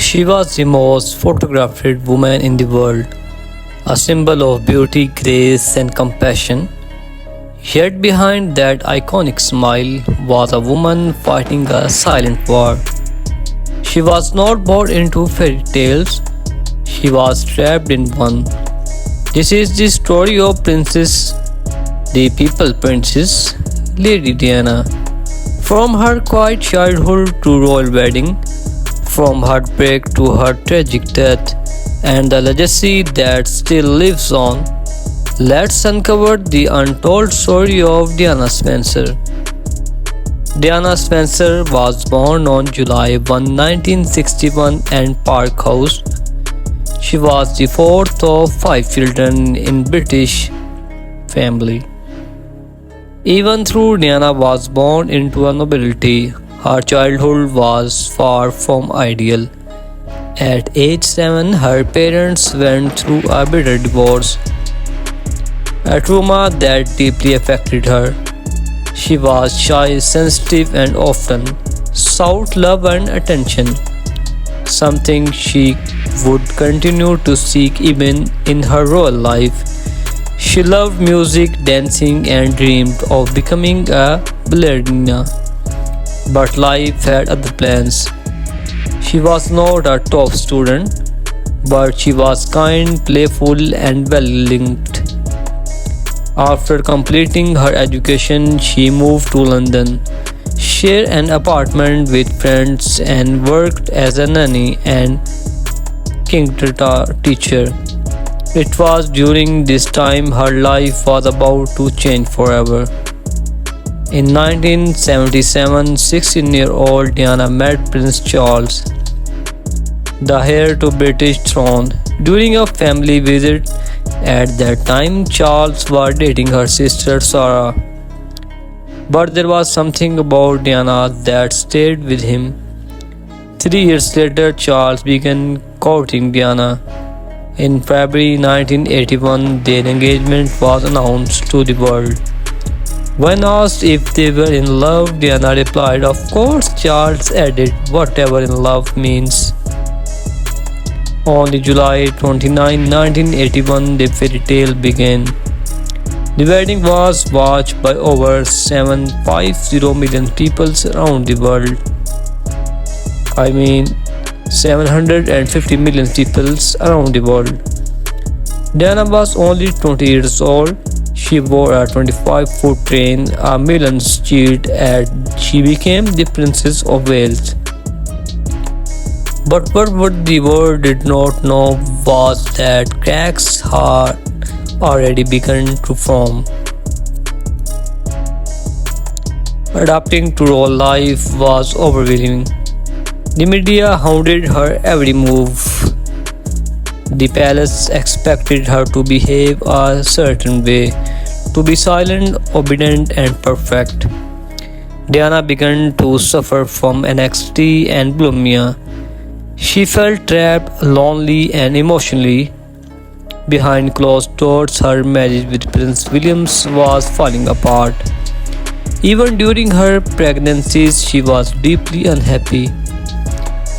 She was the most photographed woman in the world, a symbol of beauty, grace, and compassion. Yet behind that iconic smile was a woman fighting a silent war. She was not born into fairy tales, she was trapped in one. This is the story of Princess, the People Princess, Lady Diana. From her quiet childhood to royal wedding, from heartbreak to her tragic death, and the legacy that still lives on, let's uncover the untold story of Diana Spencer. Diana Spencer was born on July 1, 1961 in Park House. She was the fourth of five children in British family. Even though Diana was born into a nobility, her childhood was far from ideal. At age 7, her parents went through a bitter divorce, a trauma that deeply affected her. She was shy, sensitive, and often sought love and attention, something she would continue to seek even in her royal life. She loved music, dancing, and dreamed of becoming a ballerina. But life had other plans. She was not a top student, but she was kind, playful, and well linked. After completing her education, she moved to London, shared an apartment with friends, and worked as a nanny and kindergarten teacher. It was during this time her life was about to change forever. In 1977, 16-year-old Diana met Prince Charles, the heir to British throne. During a family visit at that time, Charles was dating her sister Sarah. But there was something about Diana that stayed with him. 3 years later, Charles began courting Diana. In February 1981, their engagement was announced to the world. When asked if they were in love, Diana replied, "Of course." Charles added, "Whatever in love means." On July 29, 1981, the fairy tale began. The wedding was watched by over 750 million people around the world. I mean, 750 million people around the world. Diana was only 20 years old. She wore a 25-foot train, a millions cheered, and she became the Princess of Wales. But what the world did not know was that cracks had already begun to form. Adapting to royal life was overwhelming. The media hounded her every move. The palace expected her to behave a certain way, to be silent, obedient, and perfect. Diana began to suffer from anxiety and bulimia. She felt trapped, lonely, and emotionally. Behind closed doors, her marriage with Prince William was falling apart. Even during her pregnancies, she was deeply unhappy.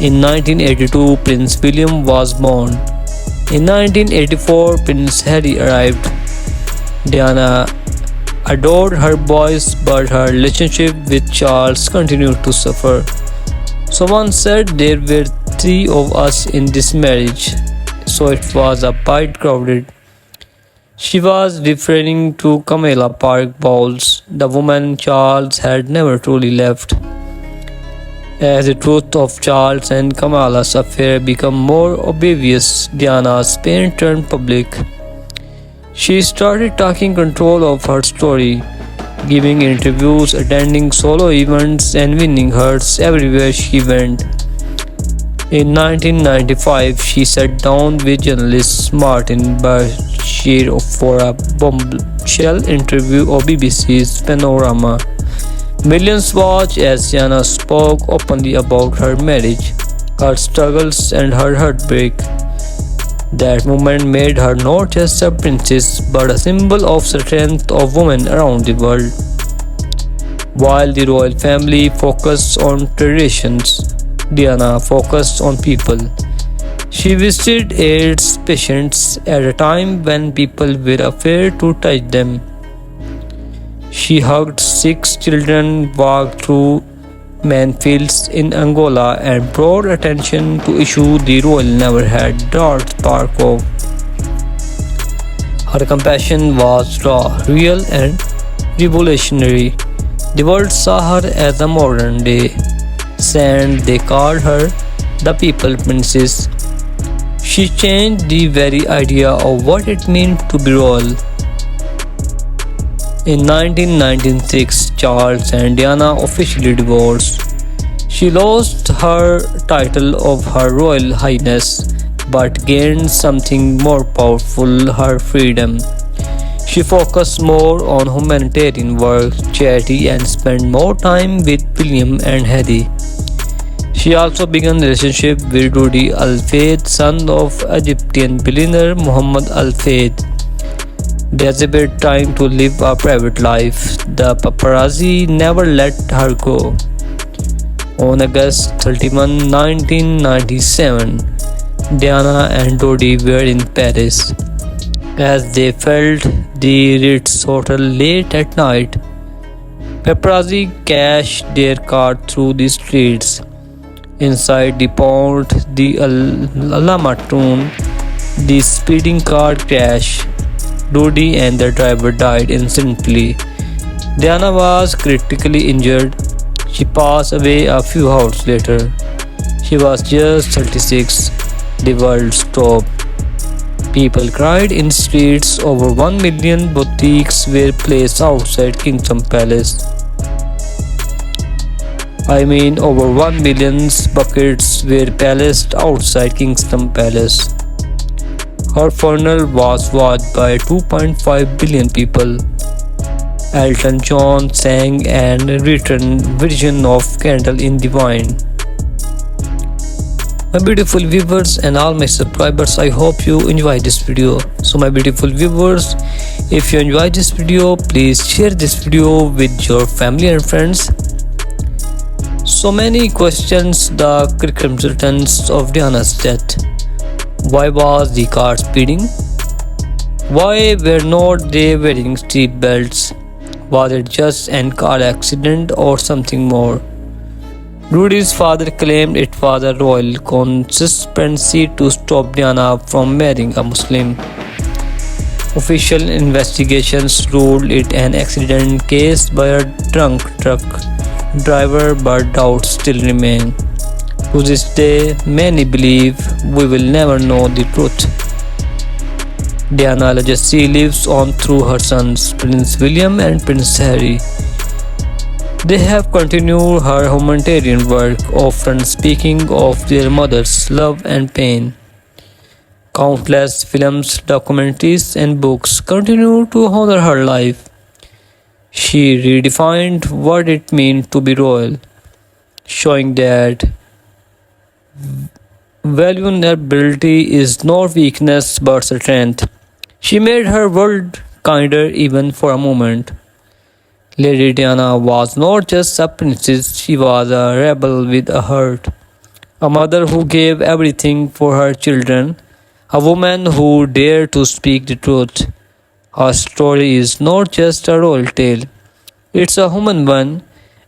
In 1982, Prince William was born. In 1984, Prince Harry arrived. Diana adored her boys, but her relationship with Charles continued to suffer. Someone said there were three of us in this marriage, so it was a bit crowded. She was referring to Camilla Park Bowles, the woman Charles had never truly left. As the truth of Charles and Camilla's affair became more obvious, Diana's pain turned public. She started taking control of her story, giving interviews, attending solo events, and winning hearts everywhere she went. In 1995, she sat down with journalist Martin Bashir for a bombshell interview of BBC's Panorama. Millions watched as Diana spoke openly about her marriage, her struggles, and her heartbreak. That moment made her not just a princess but a symbol of strength of women around the world. While the royal family focused on traditions, Diana focused on people. She visited AIDS patients at a time when people were afraid to touch them. She hugged sick children, walked through minefields in Angola, and brought attention to issues the royal never had dared spark of. Her compassion was raw, real, and revolutionary. The world saw her as a modern day saint. They called her the People Princess. She changed the very idea of what it meant to be royal. In 1996, Charles and Diana officially divorced. She lost her title of Her Royal Highness but gained something more powerful, her freedom. She focused more on humanitarian work, charity, and spent more time with William and Harry. She also began a relationship with Rudy Al Fayed, son of Egyptian billionaire Muhammad Al Fayed. Desperate trying to live a private life, the paparazzi never let her go. On August 31, 1997, Diana and Dodi were in Paris. As they felt the Ritz Hotel late at night, paparazzi cashed their car through the streets. Inside the pond, the Alamatun, the speeding car crashed. Dodi and the driver died instantly. Diana was critically injured. She passed away a few hours later. She was just 36. The world stopped. People cried in streets. Over 1 million boutiques were placed outside Kingdom Palace. Over 1 million buckets were placed outside Kingston Palace. Her funeral was watched by 2.5 billion people. Elton John sang and written version of Candle in the Wind. My beautiful viewers and all my subscribers, I hope you enjoy this video. So my beautiful viewers, if you enjoy this video, please share this video with your family and friends. So many questions the circumstances of Diana's death. Why was the car speeding? Why were not they wearing seat belts? Was it just an car accident or something more? Rudy's father claimed it was a royal conspiracy to stop Diana from marrying a Muslim. Official investigations ruled it an accident caused by a drunk truck driver, but doubts still remain. To this day, many believe we will never know the truth. Diana's legacy lives on through her sons, Prince William and Prince Harry. They have continued her humanitarian work, often speaking of their mother's love and pain. Countless films, documentaries, and books continue to honor her life. She redefined what it means to be royal, showing that vulnerability is not weakness but strength. She made her world kinder even for a moment. Lady Diana was not just a princess, she was a rebel with a heart. A mother who gave everything for her children, a woman who dared to speak the truth. Her story is not just a royal tale, it's a human one,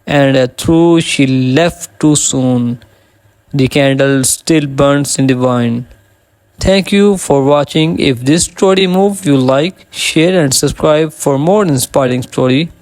and a truth she left too soon. The candle still burns in the wine. Thank you for watching. If this story moved you, like, share and subscribe for more inspiring story.